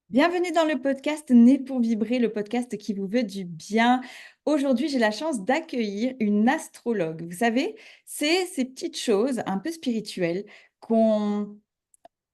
Bienvenue dans le podcast Né pour vibrer, le podcast qui vous veut du bien. Aujourd'hui, j'ai la chance d'accueillir une astrologue. Vous savez, c'est ces petites choses un peu spirituelles qu'on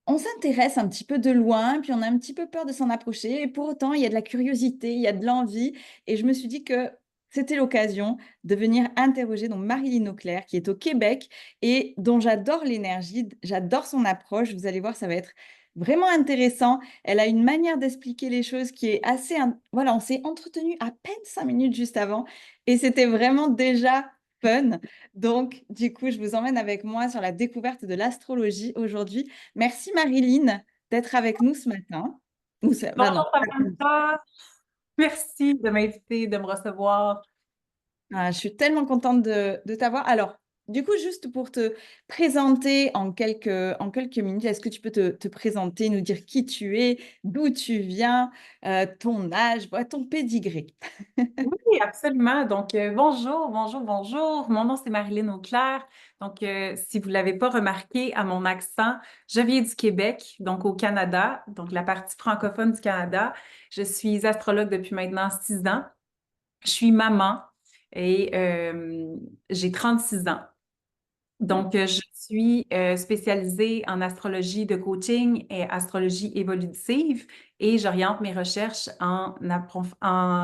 on s'intéresse un petit peu de loin, puis on a un petit peu peur de s'en approcher. Et pour autant, il y a de la curiosité, il y a de l'envie. Et je me suis dit que c'était l'occasion de venir interroger donc Marilyn Auclair, qui est au Québec et dont j'adore l'énergie, j'adore son approche. Vous allez voir, ça va être vraiment intéressant. Elle a une manière d'expliquer les choses qui est assez... Voilà, on s'est entretenu à peine 5 minutes juste avant et c'était vraiment déjà fun. Donc, du coup, je vous emmène avec moi sur la découverte de l'astrologie aujourd'hui. Merci Marilyn d'être avec nous ce matin. Bah non. Bonjour Samantha, merci de m'inviter, de me recevoir. Ah, je suis tellement contente de t'avoir. Alors, du coup, juste pour te présenter en quelques minutes, est-ce que tu peux te présenter, nous dire qui tu es, d'où tu viens, ton âge, voilà, ton pédigré? Oui, absolument. Donc, bonjour, bonjour, bonjour. Mon nom, c'est Marilyn Auclair. Donc, si vous ne l'avez pas remarqué à mon accent, je viens du Québec, donc au Canada, donc la partie francophone du Canada. Je suis astrologue depuis maintenant 6 ans. Je suis maman et j'ai 36 ans. Donc, je suis spécialisée en astrologie de coaching et astrologie évolutive et j'oriente mes recherches en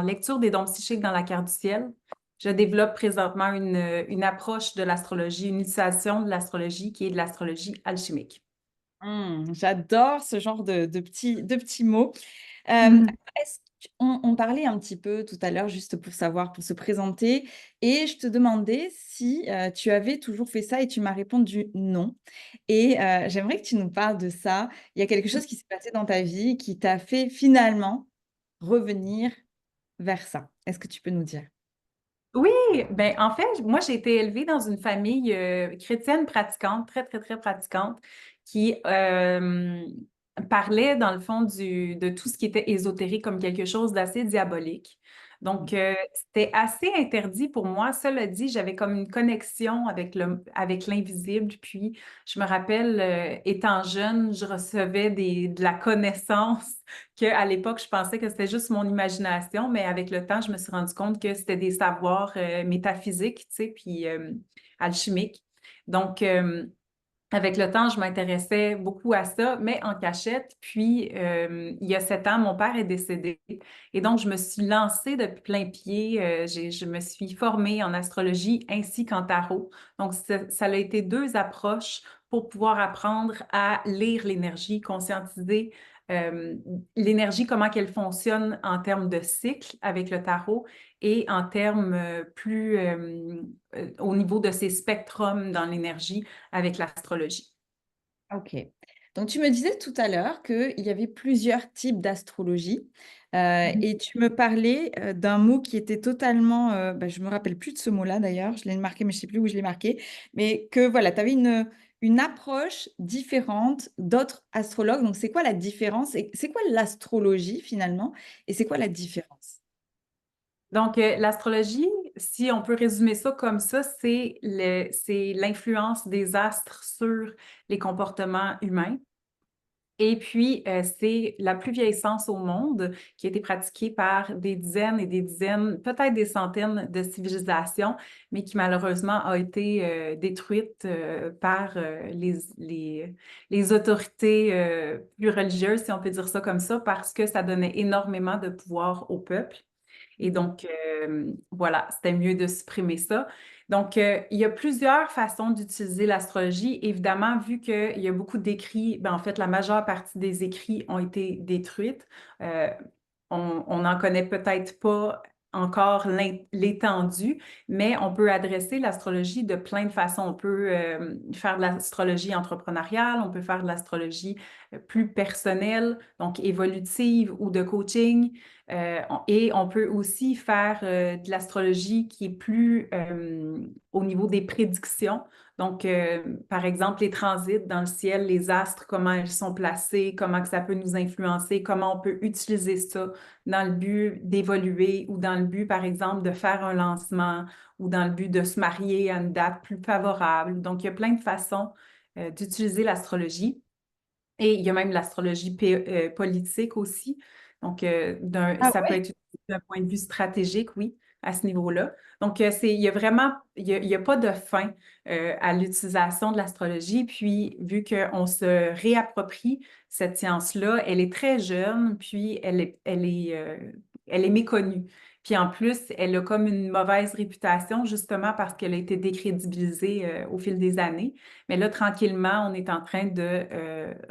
lecture des dons psychiques dans la carte du ciel. Je développe présentement une approche de l'astrologie, une utilisation de l'astrologie qui est de l'astrologie alchimique. J'adore ce genre de petits mots. Mhm. On parlait un petit peu tout à l'heure, juste pour savoir, pour se présenter, et je te demandais si tu avais toujours fait ça et tu m'as répondu non. Et j'aimerais que tu nous parles de ça. Il y a quelque chose qui s'est passé dans ta vie qui t'a fait finalement revenir vers ça. Est-ce que tu peux nous dire? Oui, ben en fait, moi j'ai été élevée dans une famille chrétienne pratiquante, très, très, très pratiquante, qui parlait dans le fond de tout ce qui était ésotérique comme quelque chose d'assez diabolique. Donc, c'était assez interdit pour moi. Cela dit, j'avais comme une connexion avec l'invisible. Puis, je me rappelle, étant jeune, je recevais de la connaissance qu'à l'époque, je pensais que c'était juste mon imagination, mais avec le temps, je me suis rendu compte que c'était des savoirs métaphysiques, tu sais, puis alchimiques. Donc, avec le temps, je m'intéressais beaucoup à ça, mais en cachette. Puis, il y a 7 ans, mon père est décédé. Et donc, je me suis lancée de plein pied. Je me suis formée en astrologie ainsi qu'en tarot. Donc, ça a été deux approches pour pouvoir apprendre à lire l'énergie, conscientiser euh, l'énergie, comment qu'elle fonctionne en termes de cycle avec le tarot et en termes plus au niveau de ces spectrums dans l'énergie avec l'astrologie. Ok. Donc, tu me disais tout à l'heure qu'il y avait plusieurs types d'astrologie Mhm. et tu me parlais d'un mot qui était totalement, je me rappelle plus de ce mot-là d'ailleurs, je l'ai marqué, mais je sais plus où je l'ai marqué, mais que voilà, tu avais une approche différente d'autres astrologues. Donc, c'est quoi la différence et c'est quoi l'astrologie finalement et c'est quoi la différence? Donc, l'astrologie, si on peut résumer ça comme ça, c'est l'influence des astres sur les comportements humains. Et puis, c'est la plus vieille science au monde qui a été pratiquée par des dizaines et des dizaines, peut-être des centaines de civilisations, mais qui malheureusement a été détruite par les autorités plus religieuses, si on peut dire ça comme ça, parce que ça donnait énormément de pouvoir au peuple. Et donc, voilà, c'était mieux de supprimer ça. Donc, il y a plusieurs façons d'utiliser l'astrologie. Évidemment, vu qu'il y a beaucoup d'écrits, ben, en fait, la majeure partie des écrits ont été détruites. Euh, on n'en connaît peut-être pas encore l'étendue, mais on peut adresser l'astrologie de plein de façons. On peut faire de l'astrologie entrepreneuriale, on peut faire de l'astrologie plus personnelle, donc évolutive ou de coaching. Et on peut aussi faire de l'astrologie qui est plus au niveau des prédictions. Donc, par exemple, les transits dans le ciel, les astres, comment ils sont placés, comment que ça peut nous influencer, comment on peut utiliser ça dans le but d'évoluer ou dans le but, par exemple, de faire un lancement ou dans le but de se marier à une date plus favorable. Donc, il y a plein de façons d'utiliser l'astrologie. Et il y a même l'astrologie politique aussi. Donc, Ah ça peut ouais? être utilisé d'un point de vue stratégique, oui, à ce niveau-là. Donc, il y a vraiment, il y a pas de fin à l'utilisation de l'astrologie. Puis, vu qu'on se réapproprie cette science-là, elle est très jeune, puis elle est méconnue. Puis en plus, elle a comme une mauvaise réputation justement parce qu'elle a été décrédibilisée au fil des années. Mais là, tranquillement, on est en train de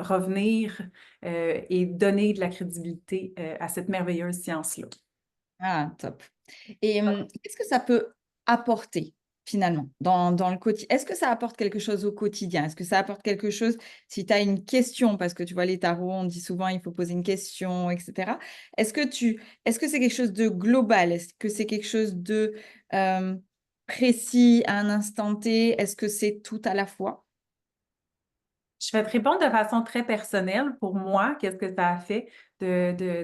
revenir et donner de la crédibilité à cette merveilleuse science-là. Ah, top. Et qu'est-ce que ça peut apporter finalement dans le quotidien? Est-ce que ça apporte quelque chose au quotidien? Est-ce que ça apporte quelque chose si tu as une question? Parce que tu vois, les tarots, on dit souvent il faut poser une question, etc. Est-ce que c'est quelque chose de global? Est-ce que c'est quelque chose de euh, précis à un instant T? Est-ce que c'est tout à la fois? Je vais te répondre de façon très personnelle. Pour moi, qu'est-ce que ça a fait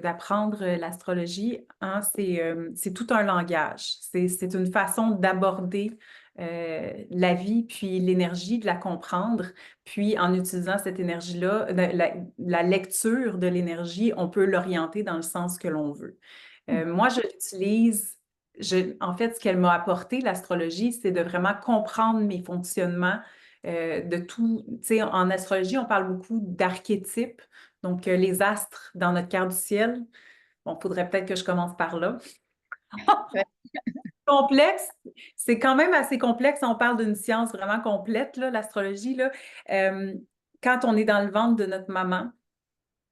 d'apprendre l'astrologie? Hein? C'est tout un langage. C'est une façon d'aborder la vie, puis l'énergie, de la comprendre. Puis en utilisant cette énergie-là, la lecture de l'énergie, on peut l'orienter dans le sens que l'on veut. Moi, je l'utilise. En fait, ce qu'elle m'a apporté, l'astrologie, c'est de vraiment comprendre mes fonctionnements de tout. Tu sais, en astrologie, on parle beaucoup d'archétypes, donc les astres dans notre carte du ciel. Bon, il faudrait peut-être que je commence par là. Ouais. Complexe, c'est quand même assez complexe. On parle d'une science vraiment complète, là, l'astrologie, là. Euh, Quand on est dans le ventre de notre maman,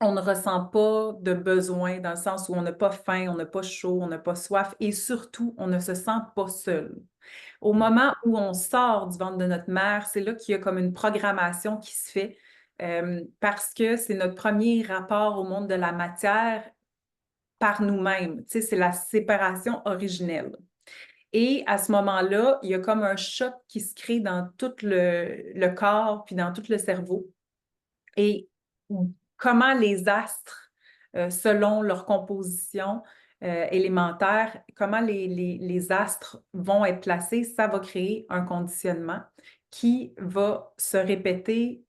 on ne ressent pas de besoin dans le sens où on n'a pas faim, on n'a pas chaud, on n'a pas soif et surtout, on ne se sent pas seul. Au moment où on sort du ventre de notre mère, c'est là qu'il y a comme une programmation qui se fait parce que c'est notre premier rapport au monde de la matière par nous-mêmes. Tu sais, c'est la séparation originelle. Et à ce moment-là, il y a comme un choc qui se crée dans tout le corps puis dans tout le cerveau. Et comment les astres, selon leur composition élémentaire, comment les astres vont être placés, ça va créer un conditionnement qui va se répéter,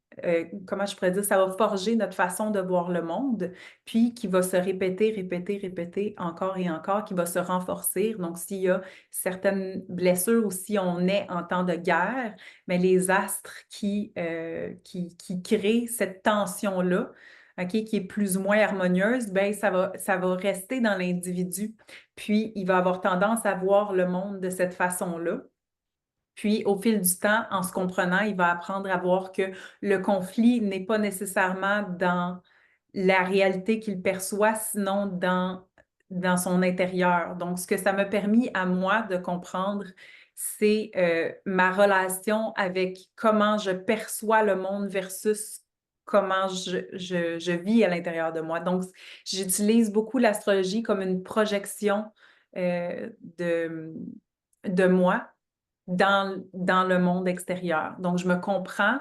comment je pourrais dire, ça va forger notre façon de voir le monde, puis qui va se répéter, répéter, répéter encore et encore, qui va se renforcer. Donc, s'il y a certaines blessures ou si on est en temps de guerre, mais les astres qui créent cette tension-là, OK, qui est plus ou moins harmonieuse, ben, ça va rester dans l'individu. Puis, il va avoir tendance à voir le monde de cette façon-là. Puis, au fil du temps, en se comprenant, il va apprendre à voir que le conflit n'est pas nécessairement dans la réalité qu'il perçoit, sinon dans son intérieur. Donc, ce que ça m'a permis à moi de comprendre, c'est ma relation avec comment je perçois le monde versus comment je vis à l'intérieur de moi. Donc, j'utilise beaucoup l'astrologie comme une projection de moi dans le monde extérieur. Donc, je me comprends.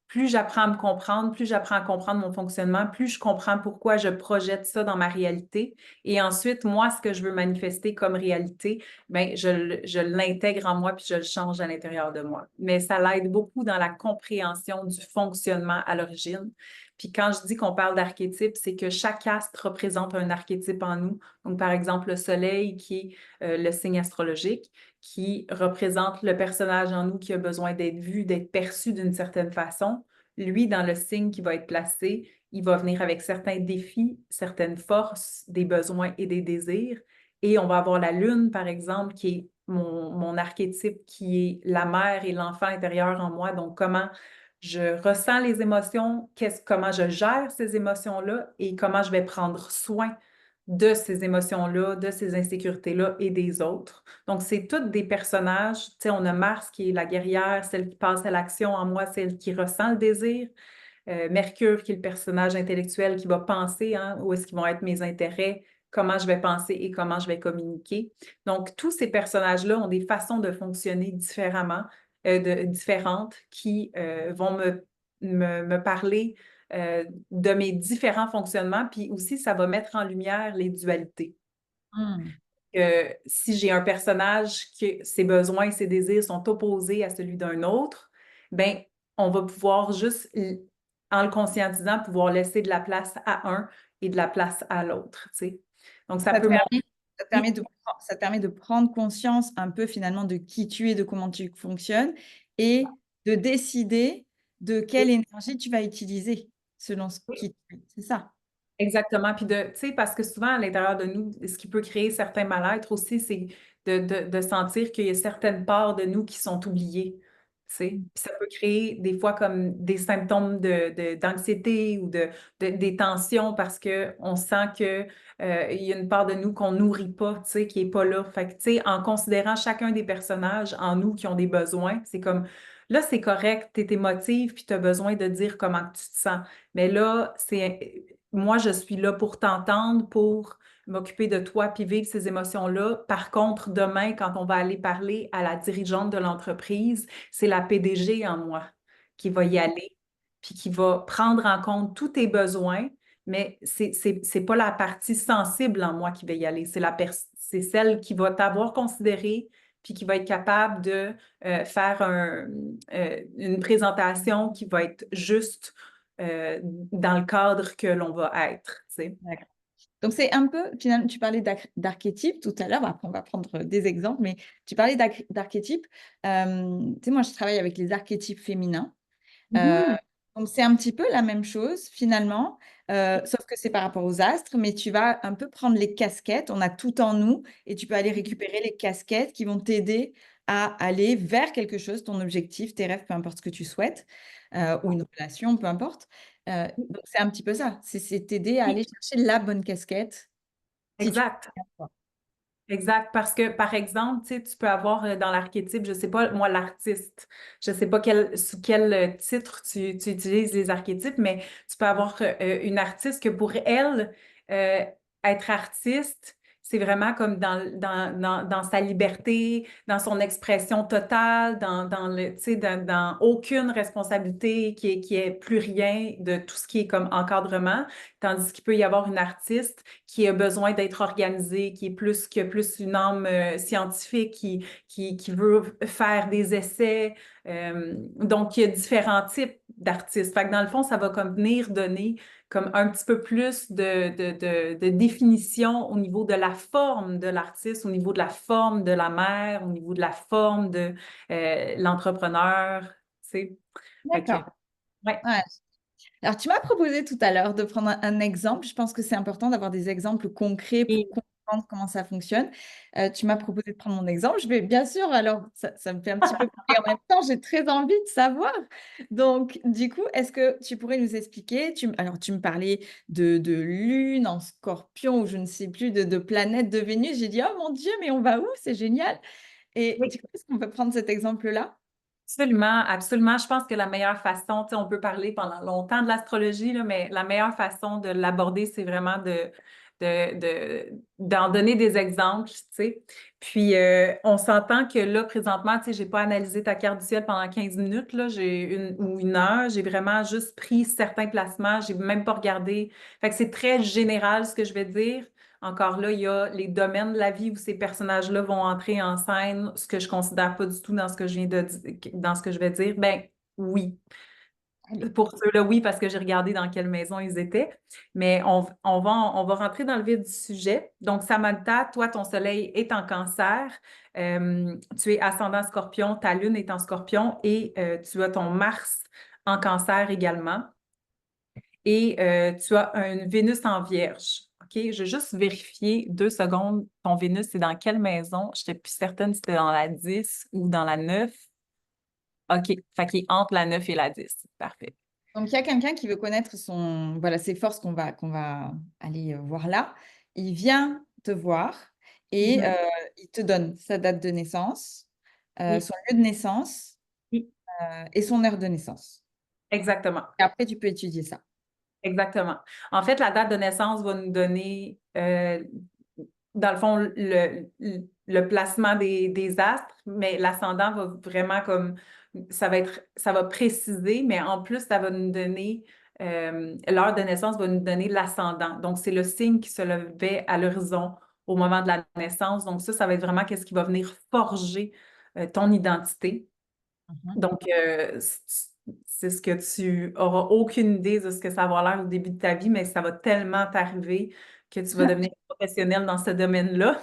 Plus j'apprends à me comprendre, plus j'apprends à comprendre mon fonctionnement, plus je comprends pourquoi je projette ça dans ma réalité. Et ensuite, moi, ce que je veux manifester comme réalité, ben, je l'intègre en moi puis je le change à l'intérieur de moi. Mais ça l'aide beaucoup dans la compréhension du fonctionnement à l'origine. Puis quand je dis qu'on parle d'archétype, c'est que chaque astre représente un archétype en nous. Donc, par exemple, le soleil qui est le signe astrologique qui représente le personnage en nous qui a besoin d'être vu, d'être perçu d'une certaine façon. Lui, dans le signe qui va être placé, il va venir avec certains défis, certaines forces, des besoins et des désirs. Et on va avoir la lune, par exemple, qui est mon archétype, qui est la mère et l'enfant intérieur en moi. Donc, comment je ressens les émotions, comment je gère ces émotions-là et comment je vais prendre soin de ces émotions-là, de ces insécurités-là et des autres. Donc, c'est toutes des personnages. Tu sais, on a Mars qui est la guerrière, celle qui passe à l'action en moi, celle qui ressent le désir. Mercure qui est le personnage intellectuel qui va penser, hein, où est-ce qu'ils vont être mes intérêts, comment je vais penser et comment je vais communiquer. Donc, tous ces personnages-là ont des façons de fonctionner différentes qui vont me parler de mes différents fonctionnements, puis aussi ça va mettre en lumière les dualités. Hmm. Si j'ai un personnage que ses besoins et ses désirs sont opposés à celui d'un autre, ben on va pouvoir juste en le conscientisant, pouvoir laisser de la place à un et de la place à l'autre, tu sais. Donc, ça Ça te peut permet ça te permet oui, de ça te permet de prendre conscience un peu finalement de qui tu es, de comment tu fonctionnes et de décider de quelle oui, énergie tu vas utiliser selon ce oui. qui tu es. C'est ça? Exactement. Puis tu sais, parce que souvent à l'intérieur de nous, ce qui peut créer certains mal-être aussi, c'est de sentir qu'il y a certaines parts de nous qui sont oubliées. Tu sais. Mmh. Puis ça peut créer des fois comme des symptômes d'anxiété ou des tensions parce qu'on sent que, il y a une part de nous qu'on nourrit pas, tu sais, qui est pas là. Fait que, tu sais, en considérant chacun des personnages en nous qui ont des besoins, c'est comme, là, c'est correct, tu es émotive, puis tu as besoin de dire comment tu te sens. Mais là, moi, je suis là pour t'entendre, pour m'occuper de toi, puis vivre ces émotions-là. Par contre, demain, quand on va aller parler à la dirigeante de l'entreprise, c'est la PDG en moi qui va y aller, puis qui va prendre en compte tous tes besoins, mais c'est pas la partie sensible en moi qui va y aller, c'est celle qui va t'avoir considéré, puis qui va être capable de faire une présentation qui va être juste dans le cadre que l'on va être, tu sais. D'accord. Donc c'est un peu finalement tu parlais d'archétypes tout à l'heure, bah, après on va prendre des exemples, mais tu parlais d'archétypes. Tu sais, moi je travaille avec les archétypes féminins. Heu, Mhm. donc c'est un petit peu la même chose finalement, sauf que c'est par rapport aux astres, mais tu vas un peu prendre les casquettes, on a tout en nous et tu peux aller récupérer les casquettes qui vont t'aider à aller vers quelque chose, ton objectif, tes rêves, peu importe ce que tu souhaites, ou une relation, peu importe. Donc c'est un petit peu ça, c'est t'aider à Oui, aller chercher la bonne casquette si tu exact. Exact, parce que, par exemple, tu sais, tu peux avoir dans l'archétype, je sais pas, moi, l'artiste, je sais pas sous quel titre tu utilises les archétypes, mais tu peux avoir une artiste que pour elle, euh, être artiste, c'est vraiment comme dans sa liberté, dans son expression totale, tu sais, dans aucune responsabilité qui est plus rien de tout ce qui est comme encadrement, tandis qu'il peut y avoir une artiste qui a besoin d'être organisé, qui a plus une âme scientifique, qui veut faire des essais. Donc, il y a différents types d'artistes. Fait que dans le fond, ça va comme venir donner comme un petit peu plus de définition au niveau de la forme de l'artiste, au niveau de la forme de la mère, au niveau de la forme de l'entrepreneur, tu sais. Fait que, d'accord. ouais. Ouais. Alors, tu m'as proposé tout à l'heure de prendre un exemple. Je pense que c'est important d'avoir des exemples concrets pour Et comprendre comment ça fonctionne. Tu m'as proposé de prendre mon exemple. Je vais bien sûr, alors ça me fait un petit peu peur et en même temps, j'ai très envie de savoir. Donc, du coup, est-ce que tu pourrais nous expliquer alors, tu me parlais de lune en scorpion ou je ne sais plus, de planète de Vénus. J'ai dit, oh mon Dieu, mais on va où? C'est génial. Et oui. du coup, est-ce qu'on peut prendre cet exemple-là? Absolument, absolument. Je pense que la meilleure façon, tu sais, on peut parler pendant longtemps de l'astrologie, là, mais la meilleure façon de l'aborder, c'est vraiment d'en donner des exemples, tu sais. Puis, on s'entend que là, présentement, tu sais, j'ai pas analysé ta carte du ciel pendant 15 minutes, là, ou une heure. J'ai vraiment juste pris certains placements. J'ai même pas regardé. Fait que c'est très général ce que je vais dire. Encore là, il y a les domaines de la vie où ces personnages-là vont entrer en scène, ce que je considère pas du tout dans ce que je viens dans ce que je vais dire. Ben oui. Allez. Pour ceux-là, oui, parce que j'ai regardé dans quelle maison ils étaient. Mais on va rentrer dans le vif du sujet. Donc, Samantha, toi, ton soleil est en cancer. Tu es ascendant scorpion, ta lune est en scorpion et tu as ton Mars en cancer également et tu as une Vénus en Vierge. OK? Je vais juste vérifier 2 secondes. Ton Vénus, c'est dans quelle maison? Je n'étais plus certaine si c'était dans la 10 ou dans la 9. OK. Fait qu'il est entre la 9 et la 10. Parfait. Donc, il y a quelqu'un qui veut connaître voilà, ses forces qu'on va aller voir là. Il vient te voir et Mhm. il te donne sa date de naissance, Oui, son lieu de naissance oui, et son heure de naissance. exactement. Et après, tu peux étudier ça. Exactement. En fait, la date de naissance va nous donner, dans le fond, le placement des astres, mais l'ascendant va vraiment comme, ça va préciser, mais en plus, ça va nous donner, l'heure de naissance va nous donner l'ascendant. Donc, c'est le signe qui se levait à l'horizon au moment de la naissance. Donc, ça va être vraiment qu'est-ce qui va venir forger, ton identité. Mhm. Donc, c'est ce que tu auras aucune idée de ce que ça va avoir l'air au début de ta vie, mais ça va tellement t'arriver que tu vas devenir professionnel dans ce domaine-là.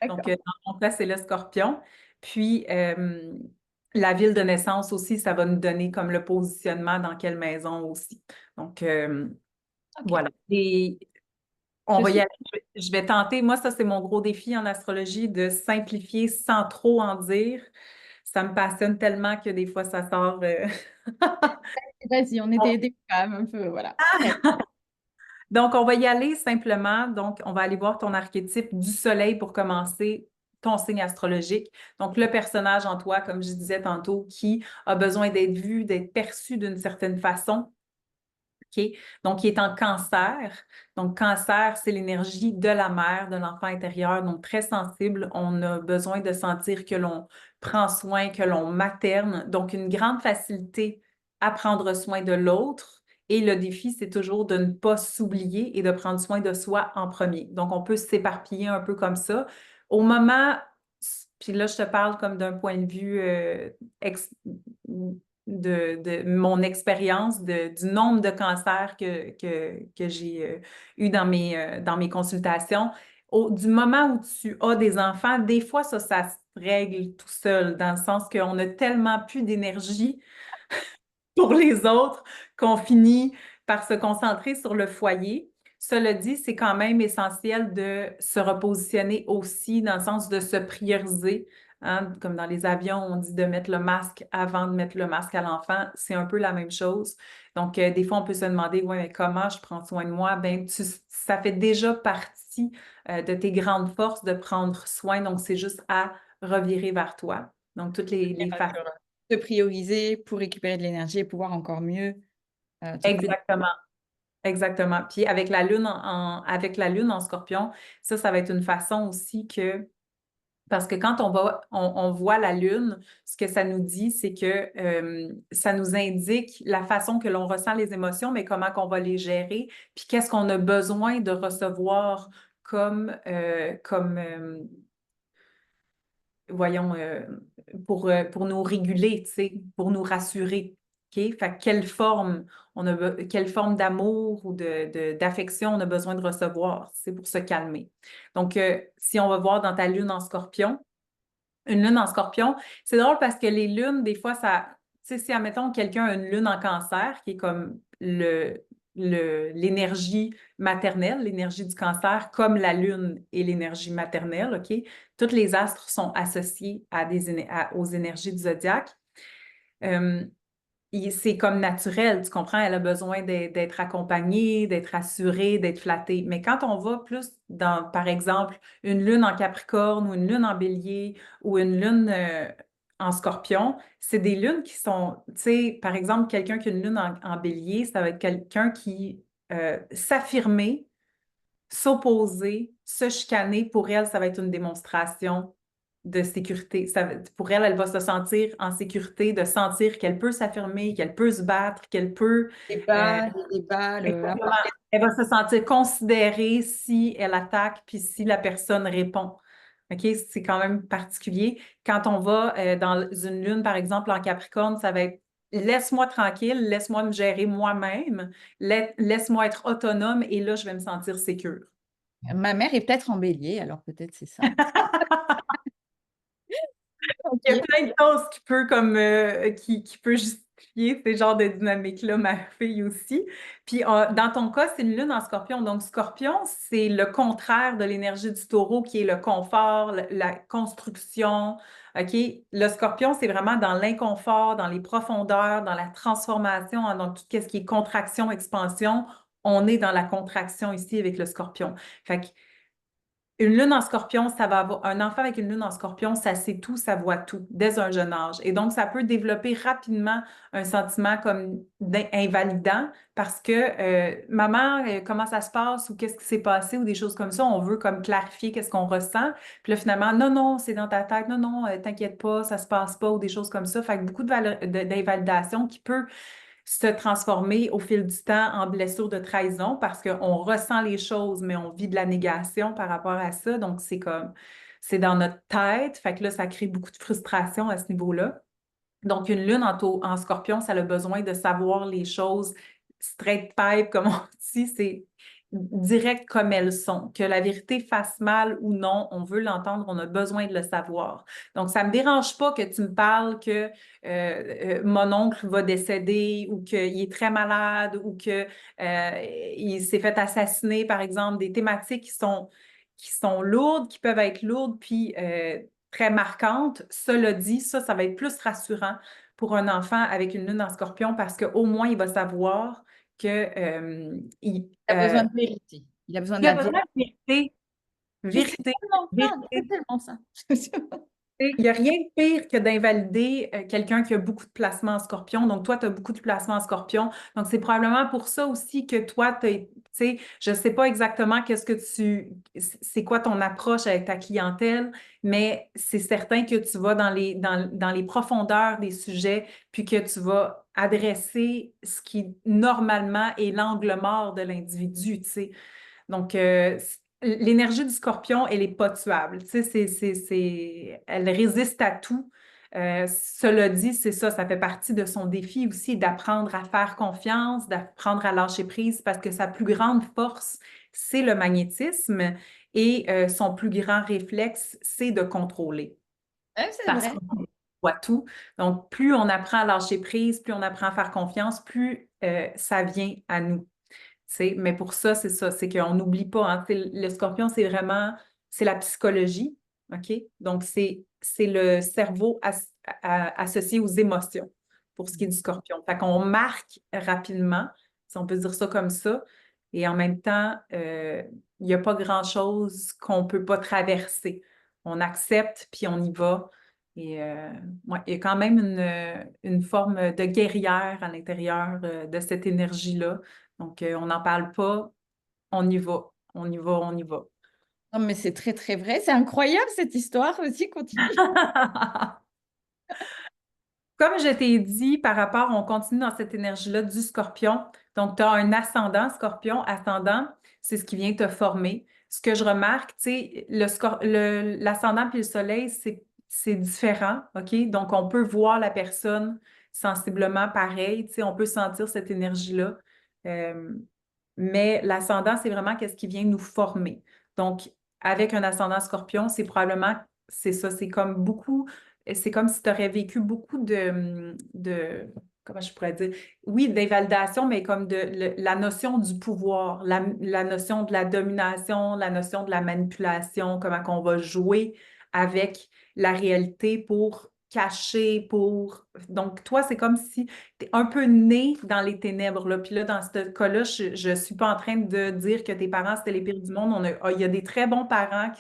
Donc, D'accord. dans mon cas, c'est le Scorpion. Puis, la ville de naissance aussi, ça va nous donner comme le positionnement dans quelle maison aussi. Donc, Ok. voilà. Et on Je va y suis aller. Je vais tenter. Moi, ça, c'est mon gros défi en astrologie, de simplifier sans trop en dire. Ça me passionne tellement que des fois, ça sort. Vas-y, on est des femmes un peu, voilà. Prête. Donc, on va y aller simplement. Donc, on va aller voir ton archétype du soleil pour commencer, ton signe astrologique. Donc, le personnage en toi, comme je disais tantôt, qui a besoin d'être vu, d'être perçu d'une certaine façon. OK? Donc, il est en cancer. Donc, cancer, c'est l'énergie de la mère, de l'enfant intérieur, donc très sensible. On a besoin de sentir que l'on prend soin, que l'on materne. Donc, une grande facilité à prendre soin de l'autre. Et le défi, c'est toujours de ne pas s'oublier et de prendre soin de soi en premier. Donc, on peut s'éparpiller un peu comme ça. Au moment, puis là, je te parle comme d'un point de vue de mon expérience, du nombre de cancers que j'ai eu dans mes consultations. Du moment où tu as des enfants, des fois, ça se règle tout seul, dans le sens qu'on a tellement plus d'énergie pour les autres qu'on finit par se concentrer sur le foyer. Cela dit, c'est quand même essentiel de se repositionner aussi dans le sens de se prioriser. Hein. Comme dans les avions, on dit de mettre le masque avant de mettre le masque à l'enfant. C'est un peu la même chose. Donc, des fois, on peut se demander, ouais, mais comment je prends soin de moi? Ben, ça fait déjà partie de tes grandes forces de prendre soin. Donc, c'est juste à revirer vers toi. Donc, toutes les facettes. Te prioriser pour récupérer de l'énergie et pouvoir encore mieux t'occuper. Exactement. Exactement. Puis avec la lune avec la lune en Scorpion, ça va être une façon aussi que, parce que quand on voit la lune, ce que ça nous dit, c'est que ça nous indique la façon que l'on ressent les émotions, mais comment qu'on va les gérer, puis qu'est-ce qu'on a besoin de recevoir comme voyons, pour nous réguler, tu sais, pour nous rassurer. OK? Fait que quelle forme d'amour ou d'affection on a besoin de recevoir, c'est pour se calmer. Donc, si on va voir dans ta lune en Scorpion, une lune en Scorpion, c'est drôle parce que les lunes, des fois, ça, tu sais, si, admettons, quelqu'un a une lune en Cancer, qui est comme l'énergie maternelle, l'énergie du cancer, comme la lune et l'énergie maternelle, OK? Tous les astres sont associés aux énergies du zodiaque. Euh, c'est comme naturel, tu comprends? Elle a besoin d'être accompagnée, d'être assurée, d'être flattée. Mais quand on va plus dans, par exemple, une lune en Capricorne ou une lune en Bélier ou une lune en Scorpion, c'est des lunes qui sont, tu sais, par exemple, quelqu'un qui a une lune en Bélier, ça va être quelqu'un qui s'affirmer, s'opposer, se chicaner, pour elle, ça va être une démonstration de sécurité. Pour elle, elle va se sentir en sécurité, de sentir qu'elle peut s'affirmer, qu'elle peut se battre, qu'elle peut... euh, Les débats, exactement. Elle va se sentir considérée si elle attaque, puis si la personne répond. OK? C'est quand même particulier. Quand on va dans une lune, par exemple, en Capricorne, ça va être laisse-moi tranquille, laisse-moi me gérer moi-même, laisse-moi être autonome et là, je vais me sentir sécure. Ma mère est peut-être en bélier, alors peut-être c'est ça. Il y a Ok. plein de choses qui peut justifier ces genres de dynamiques-là, ma fille aussi. Puis dans ton cas, c'est une lune en Scorpion. Donc, Scorpion, c'est le contraire de l'énergie du taureau qui est le confort, la construction. OK? Le Scorpion, c'est vraiment dans l'inconfort, dans les profondeurs, dans la transformation, hein, dans tout ce qui est contraction, expansion. On est dans la contraction ici avec le Scorpion. Fait que une lune en Scorpion, ça va avoir un enfant avec une lune en Scorpion, ça sait tout, ça voit tout dès un jeune âge. Et donc, ça peut développer rapidement un sentiment comme invalidant parce que maman, comment ça se passe ou qu'est-ce qui s'est passé ou des choses comme ça, on veut comme clarifier qu'est-ce qu'on ressent. Puis là, finalement, non, non, c'est dans ta tête, non, non, t'inquiète pas, ça se passe pas ou des choses comme ça. Fait que beaucoup d'invalidation qui peut se transformer au fil du temps en blessure de trahison parce qu'on ressent les choses, mais on vit de la négation par rapport à ça. Donc, c'est dans notre tête. Fait que là, ça crée beaucoup de frustration à ce niveau-là. Donc, une lune en scorpion, ça a besoin de savoir les choses straight pipe, comme on dit, c'est direct comme elles sont. Que la vérité fasse mal ou non, on veut l'entendre, on a besoin de le savoir. Donc, ça ne me dérange pas que tu me parles que mon oncle va décéder ou qu'il est très malade ou qu'il s'est fait assassiner, par exemple, des thématiques qui sont lourdes, qui peuvent être lourdes, puis très marquantes. Cela dit, ça va être plus rassurant pour un enfant avec une lune en scorpion parce qu'au moins, il va savoir que Il a besoin de vérité. Il a besoin de il a la besoin vérité. de vérité, Mais c'est vérité, tellement ça, c'est vérité. tellement ça. Il n'y a rien de pire que d'invalider quelqu'un qui a beaucoup de placements en scorpion. Donc, toi, tu as beaucoup de placements en scorpion. Donc, c'est probablement pour ça aussi que toi, tu sais, je ne sais pas exactement c'est quoi ton approche avec ta clientèle, mais c'est certain que tu vas dans les profondeurs des sujets, puis que tu vas adresser ce qui, normalement, est l'angle mort de l'individu, tu sais. Donc, l'énergie du scorpion, elle n'est pas tuable. Tu sais, elle résiste à tout. Cela dit, c'est ça, ça fait partie de son défi aussi d'apprendre à faire confiance, d'apprendre à lâcher prise parce que sa plus grande force, c'est le magnétisme et son plus grand réflexe, c'est de contrôler Ouais, c'est parce vrai. qu'on voit tout. Donc, plus on apprend à lâcher prise, plus on apprend à faire confiance, plus ça vient à nous. Mais pour ça, c'est ça, c'est qu'on n'oublie pas. Hein, le scorpion, c'est vraiment, c'est la psychologie, OK? Donc, c'est le cerveau associé aux émotions pour ce qui est du scorpion. Fait qu'on marque rapidement, si on peut dire ça comme ça, et en même temps, il n'y a pas grand-chose qu'on ne peut pas traverser. On accepte, puis on y va. Et ouais, il y a quand même une forme de guerrière à l'intérieur de cette énergie-là. Donc, on n'en parle pas, on y va, on y va, on y va. Non, mais c'est très, très vrai. C'est incroyable cette histoire aussi, continue. Comme je t'ai dit, par rapport, on continue dans cette énergie-là du scorpion. Donc, tu as un ascendant scorpion. Ascendant, c'est ce qui vient te former. Ce que je remarque, tu sais, l'ascendant puis le soleil, c'est différent, OK? Donc, on peut voir la personne sensiblement pareil, tu sais, on peut sentir cette énergie-là. Euh, mais l'ascendant, c'est vraiment qu'est-ce qui vient nous former. Donc, avec un ascendant scorpion, c'est probablement, c'est ça, c'est comme beaucoup, c'est comme si tu aurais vécu beaucoup comment je pourrais dire, oui, d'invalidation, mais comme la notion du pouvoir, la notion de la domination, la notion de la manipulation, comment qu'on va jouer avec la réalité pour cacher, pour... Donc, toi, c'est comme si tu es un peu né dans les ténèbres, là. Puis là, dans ce cas-là, je ne suis pas en train de dire que tes parents, c'était les pires du monde. Il y a des très bons parents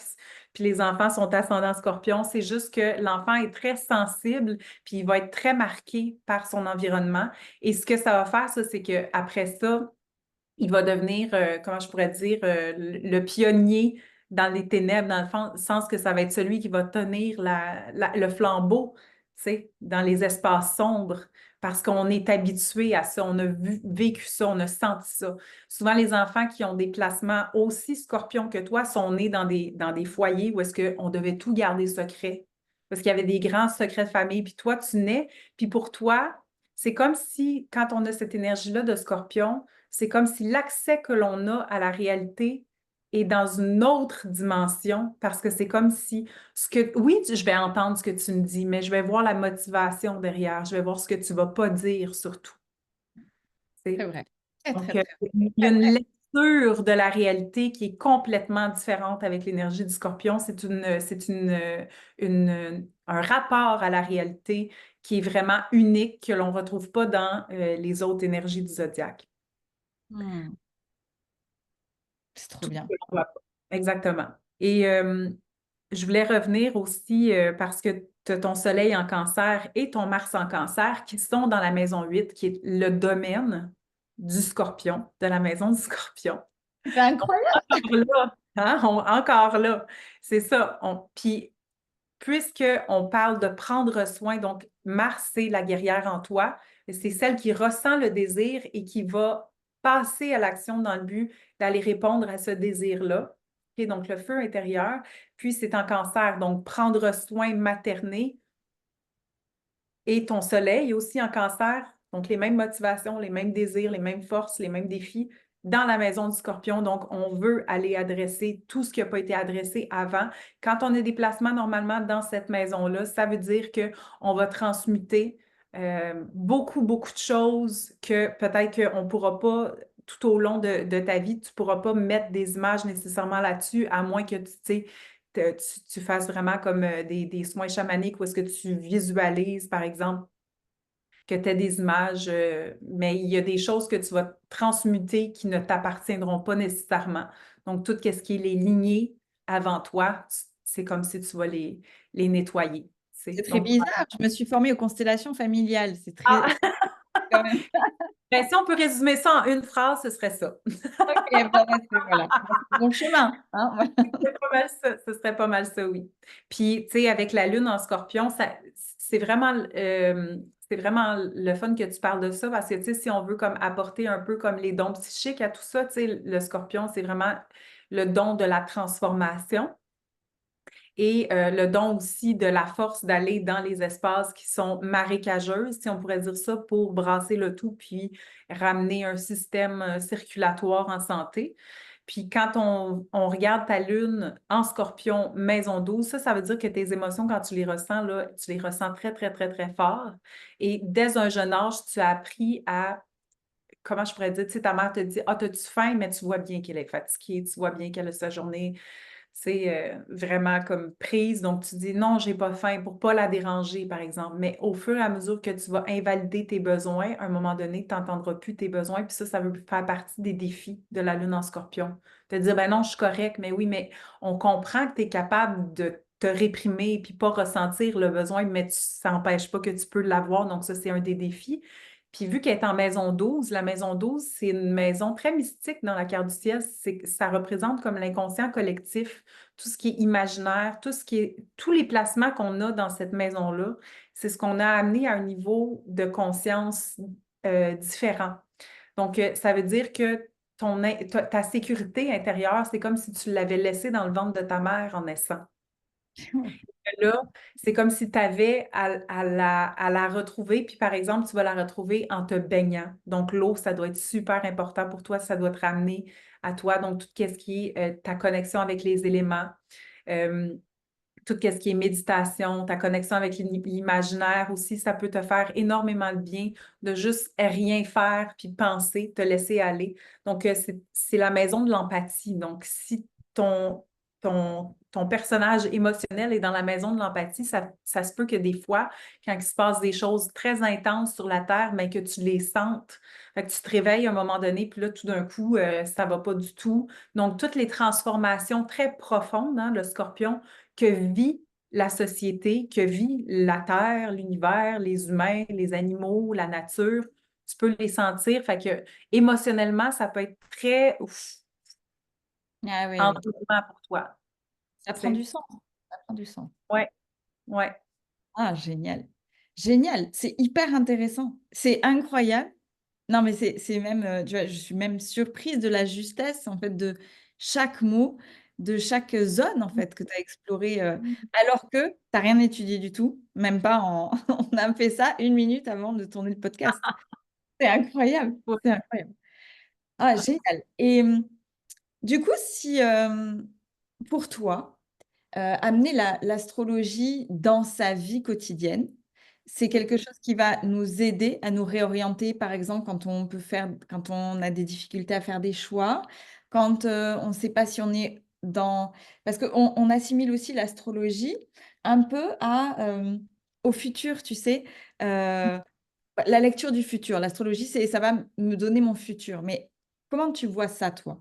puis les enfants sont ascendants scorpions. C'est juste que l'enfant est très sensible, puis il va être très marqué par son environnement. Et ce que ça va faire, ça, c'est qu'après ça, il va devenir, comment je pourrais dire, le pionnier dans les ténèbres, dans le sens que ça va être celui qui va tenir le flambeau, tu sais, dans les espaces sombres, parce qu'on est habitué à ça, on a vécu ça, on a senti ça. Souvent, les enfants qui ont des placements aussi scorpions que toi sont nés dans des foyers où est-ce qu'on devait tout garder secret, parce qu'il y avait des grands secrets de famille, puis toi, tu nais, puis pour toi, c'est comme si, quand on a cette énergie-là de scorpion, c'est comme si l'accès que l'on a à la réalité est dans une autre dimension parce que c'est comme si oui, je vais entendre ce que tu me dis, mais je vais voir la motivation derrière, je vais voir ce que tu vas pas dire surtout. Tu C'est sais. vrai. Très, Donc, très, très, il y a très une vrai. lecture de la réalité qui est complètement différente avec l'énergie du scorpion. Un rapport à la réalité qui est vraiment unique, que l'on ne retrouve pas dans les autres énergies du zodiaque. Hmm. C'est trop Tout ce bien. que l'on voit pas. Exactement. Et je voulais revenir aussi parce que tu as ton soleil en cancer et ton Mars en cancer qui sont dans la maison 8, qui est le domaine du scorpion, de la maison du scorpion. C'est incroyable. Encore là, hein, encore là, c'est ça. Puis, puisqu'on parle de prendre soin, donc Mars, c'est la guerrière en toi, c'est celle qui ressent le désir et qui va passer à l'action dans le but d'aller répondre à ce désir-là. OK, donc, le feu intérieur, puis c'est en cancer, donc prendre soin, materner, Et ton soleil aussi en cancer, donc les mêmes motivations, les mêmes désirs, les mêmes forces, les mêmes défis dans la maison du scorpion. Donc, on veut aller adresser tout ce qui n'a pas été adressé avant. Quand on a des placements normalement dans cette maison-là, ça veut dire qu'on va transmuter beaucoup, beaucoup de choses que peut-être qu'on ne pourra pas tout au long de ta vie, tu ne pourras pas mettre des images nécessairement là-dessus, à moins que tu sais, tu fasses vraiment comme des soins chamaniques où est-ce que tu visualises, par exemple, que tu as des images, mais il y a des choses que tu vas transmuter qui ne t'appartiendront pas nécessairement. Donc, tout ce qui est les lignées avant toi, c'est comme si tu vas les nettoyer. C'est très Donc, bizarre. Je me suis formée aux constellations familiales. C'est très ah, quand même. ben, si on peut résumer ça en une phrase, ce serait ça. Ok, bon, bah, voilà. C'est bon chemin. Hein, voilà. C'est pas mal ça, ce serait pas mal ça, oui. Puis, tu sais, avec la lune en scorpion, c'est vraiment le fun que tu parles de ça parce que, tu sais, si on veut comme apporter un peu comme les dons psychiques à tout ça, tu sais, le scorpion, c'est vraiment le don de la transformation et le don aussi de la force d'aller dans les espaces qui sont marécageux, si on pourrait dire ça, pour brasser le tout puis ramener un système circulatoire en santé. Puis quand on regarde ta lune en scorpion, maison 12, ça veut dire que tes émotions, quand tu les ressens, là, tu les ressens très, très, très, très fort. Et dès un jeune âge, tu as appris à, comment je pourrais dire, tu sais, ta mère te dit, ah, t'as-tu faim, mais tu vois bien qu'elle est fatiguée, tu vois bien qu'elle a sa journée, c'est vraiment comme prise. Donc, tu dis non, j'ai pas faim pour pas la déranger, par exemple. Mais au fur et à mesure que tu vas invalider tes besoins, à un moment donné, tu n'entendras plus tes besoins. Puis ça veut faire partie des défis de la lune en scorpion. Te dire, ben non, je suis correct, mais oui, mais on comprend que tu es capable de te réprimer puis pas ressentir le besoin, mais ça n'empêche pas que tu peux l'avoir. Donc, ça, c'est un des défis. Puis vu qu'elle est en maison 12, la maison 12, c'est une maison très mystique dans la carte du ciel. Ça représente comme l'inconscient collectif, tout ce qui est imaginaire, tous les placements qu'on a dans cette maison-là, c'est ce qu'on a amené à un niveau de conscience différent. Donc, ça veut dire que ta sécurité intérieure, c'est comme si tu l'avais laissée dans le ventre de ta mère en naissant. Là, c'est comme si tu avais à la retrouver, puis par exemple, tu vas la retrouver en te baignant. Donc, l'eau, ça doit être super important pour toi, ça doit te ramener à toi. Donc, tout ce qui est ta connexion avec les éléments, euh, tout ce qui est méditation, ta connexion avec l'imaginaire aussi, ça peut te faire énormément de bien de juste rien faire puis penser, te laisser aller. Donc, c'est la maison de l'empathie. Donc, si ton personnage émotionnel est dans la maison de l'empathie, ça se peut que des fois, quand il se passe des choses très intenses sur la Terre, mais que tu les sentes, fait que tu te réveilles à un moment donné, puis là, tout d'un coup, ça va pas du tout. Donc, toutes les transformations très profondes, hein, le scorpion, que vit la société, que vit la Terre, l'univers, les humains, les animaux, la nature, tu peux les sentir. Fait que émotionnellement, ça peut être très Ah oui, oui. entraînant pour toi. Ça Tu prend du sais. sens. Ça prend du sens. Ouais, ouais. Ah, génial. Génial. C'est hyper intéressant. C'est incroyable. Non, mais c'est même, tu vois, je suis même surprise de la justesse, en fait, de chaque mot, de chaque zone, en fait, que tu as exploré, alors que tu as rien étudié du tout, même pas en on a fait ça 1 minute avant de tourner le podcast. C'est incroyable, Ouais. c'est incroyable. Ah, génial et du coup, si, pour toi, amener l'astrologie dans sa vie quotidienne, c'est quelque chose qui va nous aider à nous réorienter, par exemple, quand on a des difficultés à faire des choix, quand, on ne sait pas si on est dans parce qu'on assimile aussi l'astrologie un peu au futur, tu sais? La lecture du futur. L'astrologie, c'est ça va me donner mon futur. Mais comment tu vois ça, toi?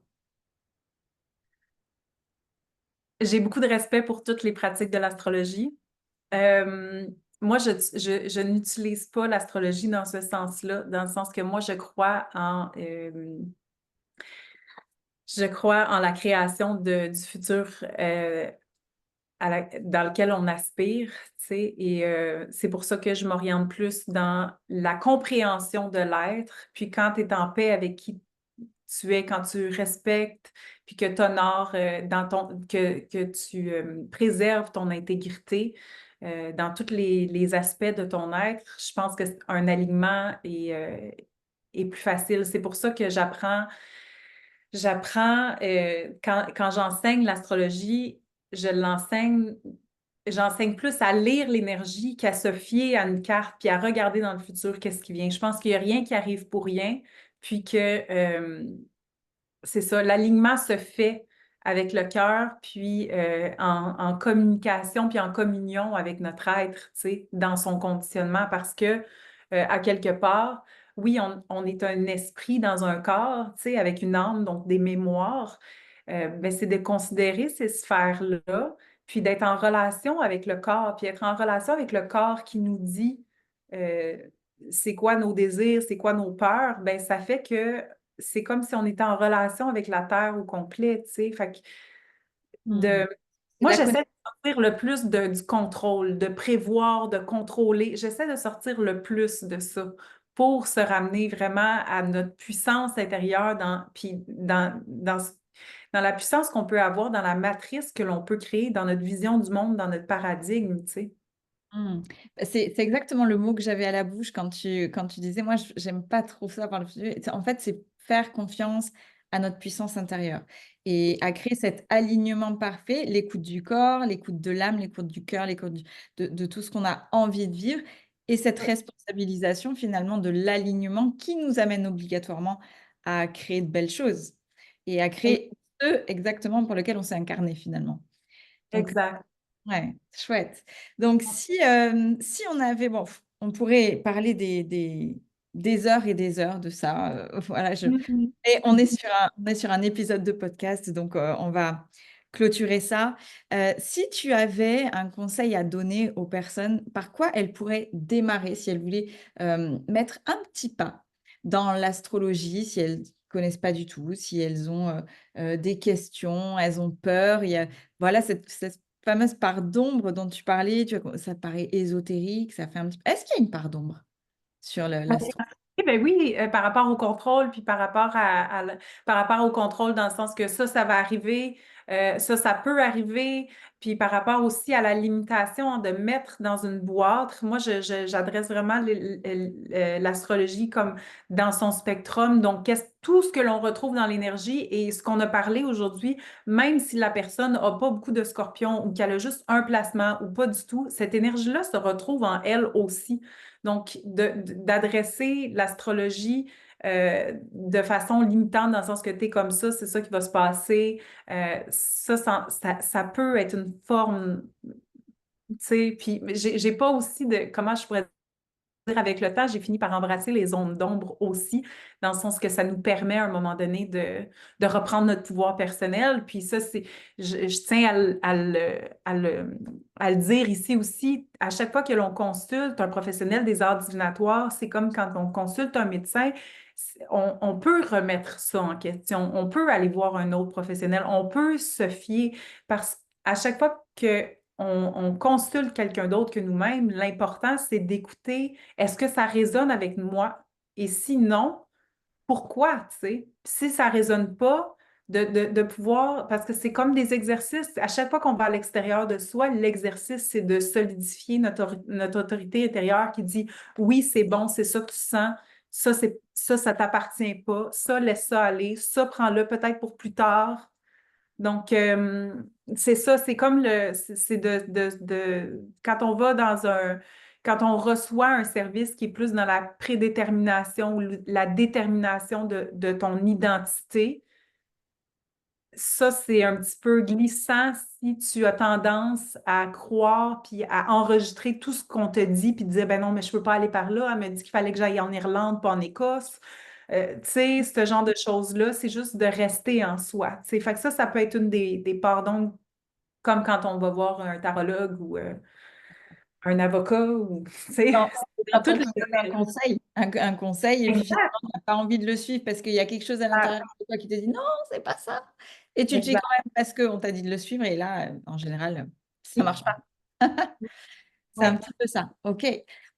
J'ai beaucoup de respect pour toutes les pratiques de l'astrologie. Euh, Moi, je n'utilise pas l'astrologie dans ce sens-là, dans le sens que moi, je crois en la création du futur dans lequel on aspire, tu sais, et c'est pour ça que je m'oriente plus dans la compréhension de l'être. Puis quand tu es en paix avec qui tu es, quand tu respectes, puis que tu honores que tu préserves ton intégrité dans tous les aspects de ton être, je pense qu'un alignement est plus facile. C'est pour ça que quand j'enseigne l'astrologie, j'enseigne plus à lire l'énergie qu'à se fier à une carte puis à regarder dans le futur qu'est-ce qui vient. Je pense qu'il n'y a rien qui arrive pour rien, puis que c'est ça, l'alignement se fait avec le cœur, puis en communication, puis en communion avec notre être, tu sais, dans son conditionnement, parce que à quelque part, oui, on est un esprit dans un corps, tu sais, avec une âme, donc des mémoires, mais c'est de considérer ces sphères-là, puis d'être en relation avec le corps, puis être en relation avec le corps qui nous dit euh, c'est quoi nos désirs, c'est quoi nos peurs, ben ça fait que c'est comme si on était en relation avec la Terre au complet, tu sais. Fait que Hmm. de... C'est de Moi, la j'essaie connexion. de sortir le plus du contrôle, de prévoir, de contrôler. J'essaie de sortir le plus de ça pour se ramener vraiment à notre puissance intérieure puis dans la puissance qu'on peut avoir dans la matrice que l'on peut créer dans notre vision du monde, dans notre paradigme, tu sais. Hmm. C'est exactement le mot que j'avais à la bouche quand tu disais, moi, j'aime pas trop ça par le futur. En fait, c'est faire confiance à notre puissance intérieure et à créer cet alignement parfait, l'écoute du corps, l'écoute de l'âme, l'écoute du cœur, l'écoute de tout ce qu'on a envie de vivre et cette responsabilisation finalement de l'alignement qui nous amène obligatoirement à créer de belles choses et à créer ce exactement pour lequel on s'est incarné finalement. Donc, Exact. ouais, chouette. Donc, si on avait, bon, on pourrait parler des heures et des heures de ça. Voilà, Mhm. et on est sur un épisode de podcast, donc on va clôturer ça. Si tu avais un conseil à donner aux personnes, par quoi elles pourraient démarrer si elles voulaient mettre un petit pas dans l'astrologie, si elles connaissent pas du tout, si elles ont des questions, elles ont peur, il y a voilà cette fameuse part d'ombre dont tu parlais, tu vois, ça paraît ésotérique, ça fait un petit peu. Est-ce qu'il y a une part d'ombre sur l'astro? Eh ben oui, par rapport au contrôle, puis par rapport par rapport au contrôle dans le sens que ça va arriver, ça peut arriver, puis par rapport aussi à la limitation de mettre dans une boîte. Moi, j'adresse vraiment l'astrologie comme dans son spectrum. Donc, tout ce que l'on retrouve dans l'énergie et ce qu'on a parlé aujourd'hui, même si la personne n'a pas beaucoup de scorpions ou qu'elle a juste un placement ou pas du tout, cette énergie-là se retrouve en elle aussi. Donc, d'adresser l'astrologie de façon limitante, dans le sens que tu es comme ça, c'est ça qui va se passer. Ça peut être une forme, tu sais, puis j'ai pas aussi comment je pourrais dire, avec le temps, j'ai fini par embrasser les zones d'ombre aussi, dans le sens que ça nous permet à un moment donné de reprendre notre pouvoir personnel. Puis ça, je tiens à le dire ici aussi, à chaque fois que l'on consulte un professionnel des arts divinatoires, c'est comme quand on consulte un médecin, on peut remettre ça en question, on peut aller voir un autre professionnel, on peut se fier parce qu'à chaque fois que on consulte quelqu'un d'autre que nous-mêmes, l'important, c'est d'écouter, est-ce que ça résonne avec moi? Et sinon, pourquoi, tu sais? Si ça ne résonne pas, de pouvoir, parce que c'est comme des exercices, à chaque fois qu'on va à l'extérieur de soi, l'exercice, c'est de solidifier notre autorité intérieure qui dit, oui, c'est bon, c'est ça que tu sens, ça t'appartient pas, ça, laisse ça aller, ça, prends-le peut-être pour plus tard. Donc, c'est ça, c'est comme c'est quand on va quand on reçoit un service qui est plus dans la prédétermination ou la détermination de ton identité, ça, c'est un petit peu glissant si tu as tendance à croire puis à enregistrer tout ce qu'on te dit puis dire, ben non, mais je peux pas aller par là. Elle m'a dit qu'il fallait que j'aille en Irlande, pas en Écosse. Tu sais, ce genre de choses-là, c'est juste de rester en soi. Tu sais, fait que ça peut être une des pardons, comme quand on va voir un tarologue ou un avocat ou, tu sais, Quand, c'est dans quand on toutes te les donne un sphères. conseil, un conseil, et puis finalement, Exact, tu n'as pas envie de le suivre parce qu'il y a quelque chose à l'intérieur de toi qui te dit non, c'est pas ça. Et tu le fais exact. quand même parce qu'on t'a dit de le suivre, et là, en général, ça marche pas. C'est un Ouais. petit peu ça. OK.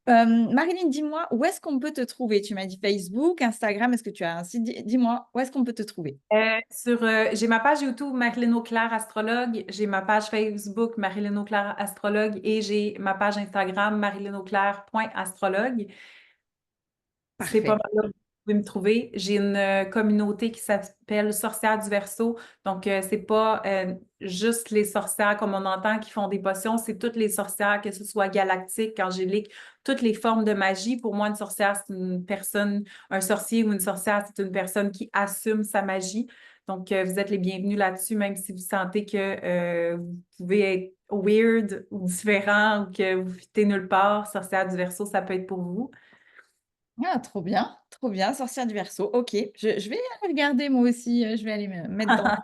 Marilyn, dis-moi, où est-ce qu'on peut te trouver? Tu m'as dit Facebook, Instagram, est-ce que tu as un site? Dis-moi, où est-ce qu'on peut te trouver? J'ai ma page YouTube Marilyn Auclair Astrologue, j'ai ma page Facebook Marilyn Auclair Astrologue et j'ai ma page Instagram marilynauclair.astrologue. C'est pas Parfait. mal là que vous pouvez me trouver. J'ai une communauté qui s'appelle Sorcières du Verseau. Donc, c'est pas juste les sorcières comme on entend qui font des potions, c'est toutes les sorcières, que ce soit galactique, angélique, toutes les formes de magie. Pour moi, une sorcière, c'est une personne, un sorcier ou une sorcière, c'est une personne qui assume sa magie. Donc, vous êtes les bienvenus là-dessus, même si vous sentez que vous pouvez être weird ou différent ou que vous fitez nulle part. Sorcière du Verseau, ça peut être pour vous. Ah, trop bien, sorcière du Verseau. Ok, je vais aller regarder moi aussi, je vais aller me mettre dans.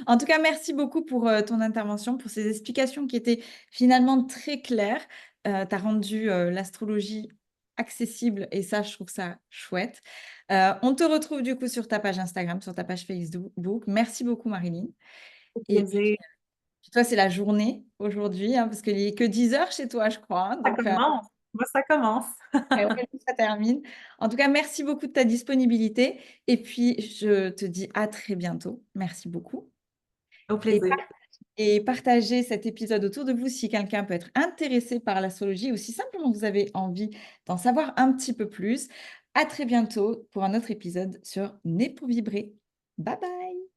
En tout cas, merci beaucoup pour ton intervention, pour ces explications qui étaient finalement très claires. Tu as rendu l'astrologie accessible et ça, je trouve ça chouette. On te retrouve du coup sur ta page Instagram, sur ta page Facebook. Merci beaucoup, Marilyn. Au Et puis, plaisir. toi, c'est la journée aujourd'hui, hein, parce qu'il n'est que 10 heures chez toi, je crois, hein. Ça Donc, commence. Moi, ça commence. ouais, ouais, ça termine. En tout cas, merci beaucoup de ta disponibilité. Et puis, je te dis à très bientôt. Merci beaucoup. Au Et plaisir. et partagez cet épisode autour de vous si quelqu'un peut être intéressé par l'astrologie ou si simplement vous avez envie d'en savoir un petit peu plus. À très bientôt pour un autre épisode sur Né pour vibrer. Bye bye!